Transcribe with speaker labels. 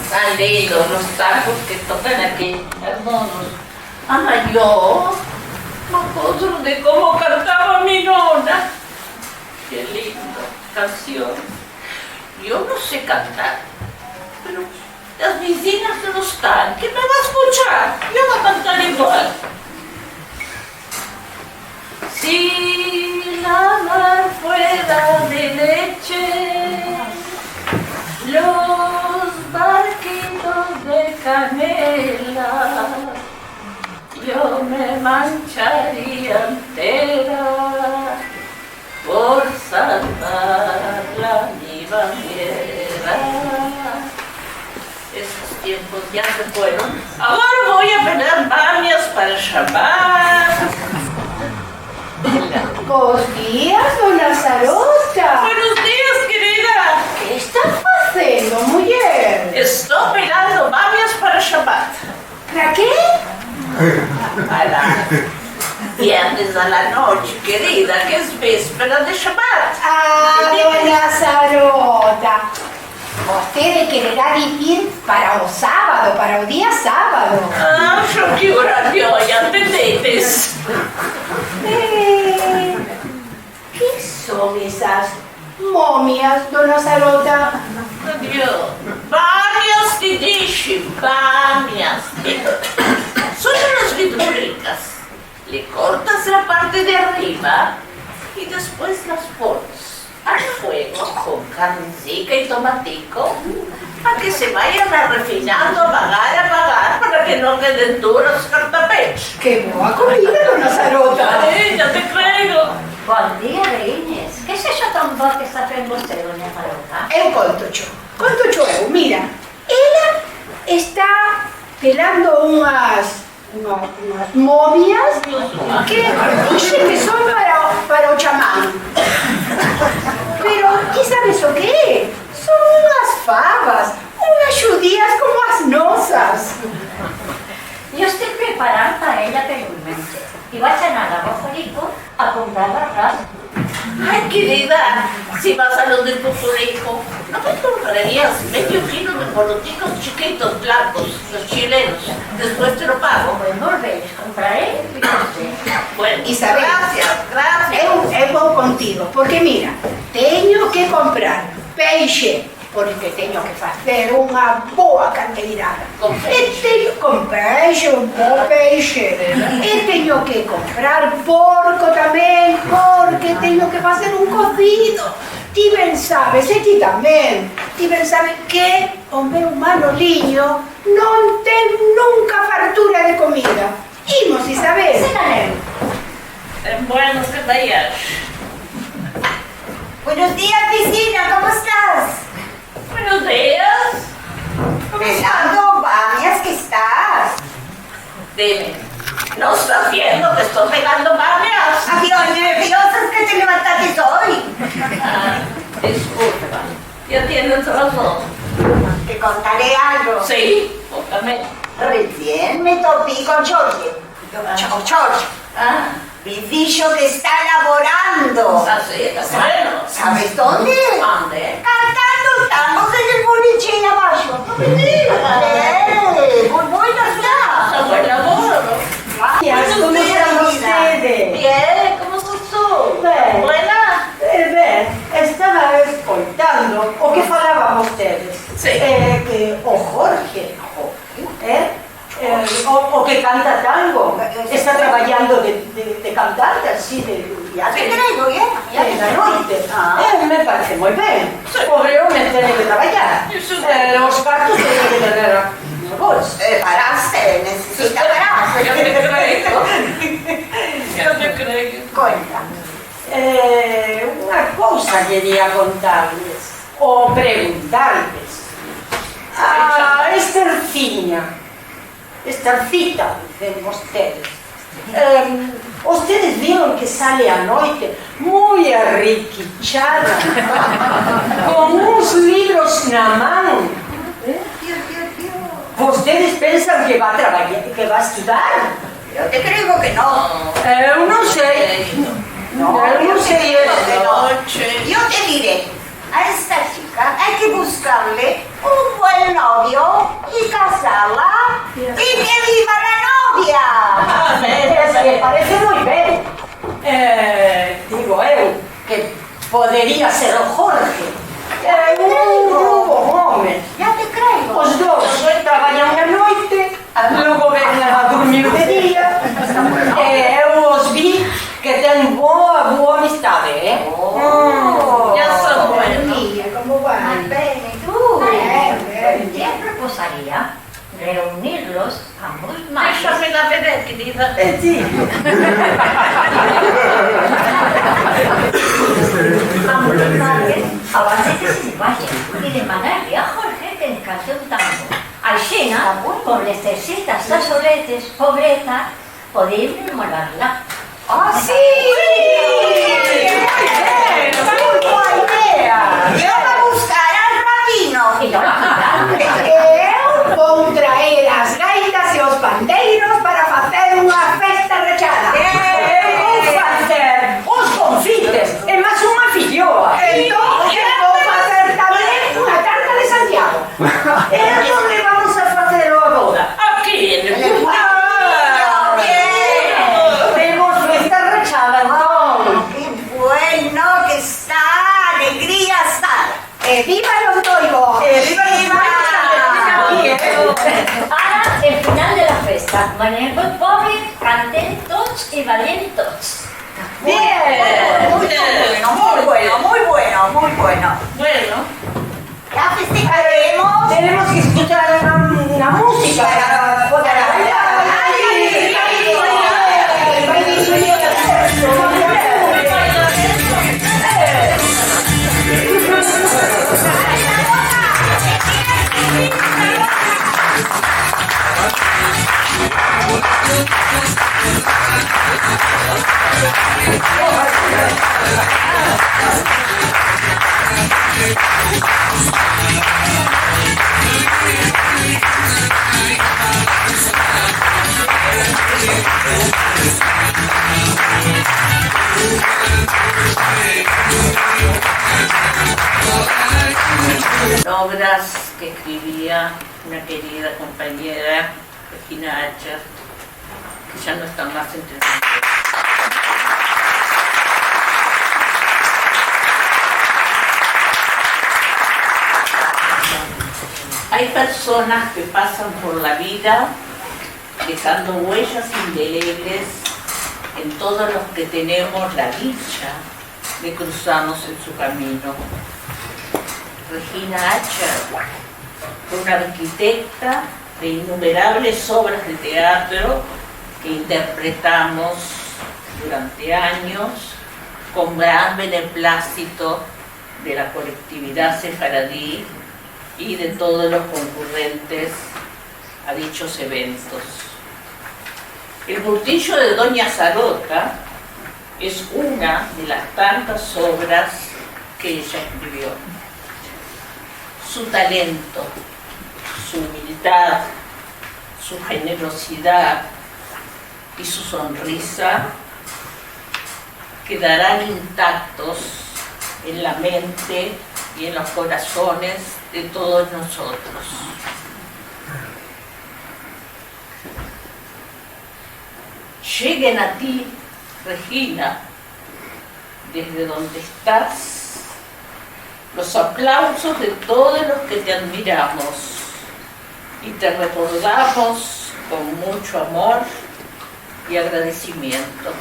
Speaker 1: Tan lindos los tacos que tocan aquí, hermosos. Ay, yo me acuerdo de cómo cantaba mi nona. Qué lindo, canción. Yo no sé cantar, pero las vecinas no están. ¿Quién me va a escuchar? Yo voy a cantar igual. Si la mar fuera de leche, los barquitos de canela, yo me mancharía entera por salvarla mi bandera. Esos tiempos ya se fueron. Ahora voy a pedir bamias para Shabbat.
Speaker 2: Buenos días, dona Sarota.
Speaker 1: Buenos días, querida.
Speaker 2: ¿Qué estás haciendo, mujer?
Speaker 1: Estoy pelando bamias para Shabbat.
Speaker 2: ¿Para qué?
Speaker 1: Para viernes a la noche, querida, que es víspera de Shabbat.
Speaker 2: Ah, dona Sarota. Usted quererá decir para o sábado, para o día sábado.
Speaker 1: Ah, yo que horario ya entendedes.
Speaker 2: ¿Qué son esas momias, dona Sarota?
Speaker 1: Adiós. Bamias te dije, bamias. Son unas viduritas. Le cortas la parte de arriba y después las pones al fuego con carnecita y tomatico para que se vayan refinando, a pagar, para que no queden duros cartapechos.
Speaker 2: ¡Qué boa comida, dona Sarota!
Speaker 1: Ya te creo.
Speaker 3: Bom dia, veïnes. Que és això tan bo que està fent vostè, doña Farota?
Speaker 2: Eu conto eu. Mira, ela está pelando unas momias que dice que son para o chamán. Pero, ¿qué sabes o qué? Son unas favas, unas judías como as nosas.
Speaker 3: Jo estic preparant paella per diumenge i vaig anar a Boforico a comprar l'arròs.
Speaker 1: Ay, querida, si vas a los del Popurico, ¿no me comprarías medio kilo de poroticos chiquitos blancos, los chilenos? Después te lo pago.
Speaker 3: Pues molt bé, els compraré i vostè.
Speaker 1: Bueno,
Speaker 2: Isabel,
Speaker 1: gracias.
Speaker 2: Eu vou contigo, porque mira, teño que comprar peixe, porque teño que facer unha boa canteirada.
Speaker 1: Con peixe.
Speaker 2: Con peixe, un bo peixe. E teño que comprar porco tamén, porque teño que facer un cocido. Ti ben sabes, e ti tamén. Ti ben sabes que o meu Manoliño non ten nunca fartura de comida. Imos, Isabel.
Speaker 3: Sí, aneu.
Speaker 1: Bueno, que vayas.
Speaker 4: Buenos días, vecina, ¿cómo estás?
Speaker 1: Buenos días.
Speaker 4: Pelando bamias que estás.
Speaker 1: Dime, ¿no estás viendo que estoy pegando bamias?
Speaker 4: Adiós, nerviosas que te levantaste hoy.
Speaker 1: Ah, disculpa, ya tienes razón.
Speaker 4: Te contaré algo.
Speaker 1: Sí, póngame.
Speaker 4: Recién me topé con Jorge. George.
Speaker 1: Ah,
Speaker 4: Me dijo que está laborando.
Speaker 1: así, está bueno.
Speaker 4: ¿Sabes dónde?
Speaker 1: ¿Dónde?
Speaker 4: Cantando tangos en el boliche ahí abajo. No me digas. Muy buenas ya.
Speaker 1: Está buen labor.
Speaker 2: ¿Cómo están ustedes?
Speaker 1: Bien, ¿cómo estás tú?
Speaker 2: Bien.
Speaker 1: ¿Buena?
Speaker 2: Estaba escoltando o que falaban ustedes.
Speaker 1: Sí.
Speaker 2: Que o Jorge, o que canta tango, está trabajando de cantante, así de
Speaker 4: ¿Qué traigo bien?
Speaker 2: de la noche.
Speaker 4: Ah.
Speaker 2: Me parece muy bien. Pobre hombre tiene que trabajar. Los gatos tienen que tener bolsa.
Speaker 4: Pararse, necesita pararse.
Speaker 1: Yo te creo. Yo te creo.
Speaker 4: Cuéntame.
Speaker 2: Una cosa quería contarles o preguntarles. Estarcita, dicen ustedes. Ustedes vieron que sale a noite muy arrequichada, con unos libros na mano. Ustedes piensan que va a trabajar, que va a estudiar.
Speaker 4: Yo te creo que no.
Speaker 2: Eu não sei.
Speaker 4: No,
Speaker 2: Eu não sei
Speaker 4: de
Speaker 2: eso.
Speaker 4: noche. Yo te diré, a esta chica hay que buscarle un buen novio y casarla y que viva la novia.
Speaker 5: Es que parece muy bien. Digo que podería ser o Jorge. Home,
Speaker 4: Ya te creo.
Speaker 5: os dous traballan a noite, logo ven a dormir de día. Eu os vi que ten boa amistade,
Speaker 1: Ya son buenos.
Speaker 2: Mía, ¿cómo va?
Speaker 3: Más bien, ¿y tú?
Speaker 2: Bien,
Speaker 3: Yo proposaría reunirlos ambos más.
Speaker 1: Déjame la ver, querida.
Speaker 5: Sí.
Speaker 3: Ambos madres a base que se vayan y demandarle a Jorge que encante un tango. Aixina, por necesitas estas pobreza, podéis molarla.
Speaker 4: ¡Ah, sí!
Speaker 2: ¡Muy buena idea!
Speaker 4: Yo voy a buscar al rabino.
Speaker 3: Y yo la quitar.
Speaker 2: Eu vou traer as gaitas e os pandeiros para facer unha festa rechada.
Speaker 5: Vou facer os confites e máis unha filloa.
Speaker 2: Entón, eu vou facer tamén unha tarta de Santiago.
Speaker 5: E onde vamos a facer a boda?
Speaker 1: Aquí, en el
Speaker 5: Temos festa rechada, entón.
Speaker 4: ¡Qué bueno que está! ¡Alegría está!
Speaker 2: ¡Viva los doigos!
Speaker 3: Ahora, el final de la fiesta. Manejo pobres, contentos y valientos.
Speaker 4: Muy bueno, muy bueno, muy bueno, muy bueno.
Speaker 1: Bueno,
Speaker 4: Ya festejaremos.
Speaker 5: Tenemos que escuchar una música para poder bailar.
Speaker 1: obras que escribía una querida compañera, Regina Acher, que ya no está más entre nosotros. Hay personas que pasan por la vida dejando huellas indelebles en todos los que tenemos la dicha de cruzarnos en su camino. Regina Acher fue una arquitecta de innumerables obras de teatro que interpretamos durante años con gran beneplácito de la colectividad sefaradí y de todos los concurrentes a dichos eventos. El Burtillo de Doña Zarota es una de las tantas obras que ella escribió. Su talento, su humildad, su generosidad y su sonrisa quedarán intactos en la mente y en los corazones de todos nosotros. Lleguen a ti, Regina, desde donde estás, los aplausos de todos los que te admiramos y te recordamos con mucho amor y agradecimiento.